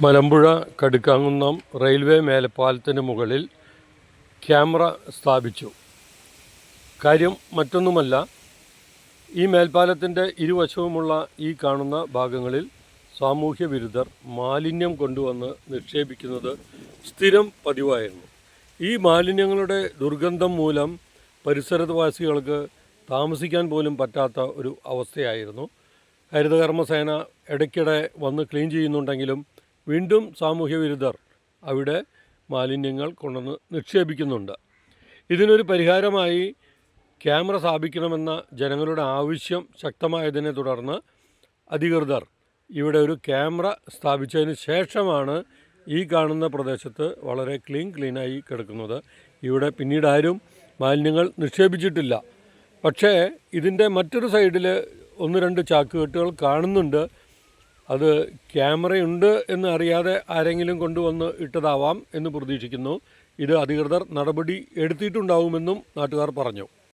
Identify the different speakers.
Speaker 1: Malampuzha കടുക്കാങ്കുന്നം railway മേൽപ്പാലത്തിന് മുകളിൽ camera സ്ഥാപിച്ചു. കാര്യം മറ്റൊന്നുമല്ല, ഈ മേൽപ്പാലത്തിൻ്റെ ഇരുവശവുമുള്ള ഈ കാണുന്ന ഭാഗങ്ങളിൽ സാമൂഹ്യ വിരുദ്ധർ മാലിന്യം കൊണ്ടുവന്ന് നിക്ഷേപിക്കുന്നത് സ്ഥിരം പതിവായിരുന്നു. ഈ മാലിന്യങ്ങളുടെ ദുർഗന്ധം മൂലം പരിസരവാസികൾക്ക് താമസിക്കാൻ പോലും പറ്റാത്ത ഒരു അവസ്ഥയായിരുന്നു. ഹരിതകർമ്മസേന ഇടയ്ക്കിടെ വന്ന് ക്ലീൻ ചെയ്യുന്നുണ്ടെങ്കിലും വീണ്ടും സാമൂഹ്യ വിരുദ്ധർ അവിടെ മാലിന്യങ്ങൾ കൊണ്ടുവന്ന് നിക്ഷേപിക്കുന്നുണ്ട്. ഇതിനൊരു പരിഹാരമായി ക്യാമറ സ്ഥാപിക്കണമെന്ന ജനങ്ങളുടെ ആവശ്യം ശക്തമായതിനെ തുടർന്ന് അധികൃതർ ഇവിടെ ഒരു ക്യാമറ സ്ഥാപിച്ചതിന് ശേഷമാണ് ഈ കാണുന്ന പ്രദേശത്ത് വളരെ ക്ലീനായി കിടക്കുന്നത്. ഇവിടെ പിന്നീട് ആരും മാലിന്യങ്ങൾ നിക്ഷേപിച്ചിട്ടില്ല. പക്ഷേ ഇതിൻ്റെ മറ്റൊരു സൈഡിൽ 1-2 ചാക്കുകെട്ടുകൾ കാണുന്നുണ്ട്. അത് ക്യാമറയുണ്ട് എന്ന് അറിയാതെ ആരെങ്കിലും കൊണ്ടുവന്ന് ഇട്ടതാവാം എന്ന് പ്രതീക്ഷിക്കുന്നു. ഇത് അധികൃതർ നടപടി എടുത്തിട്ടുണ്ടാവുമെന്നും നാട്ടുകാർ പറഞ്ഞു.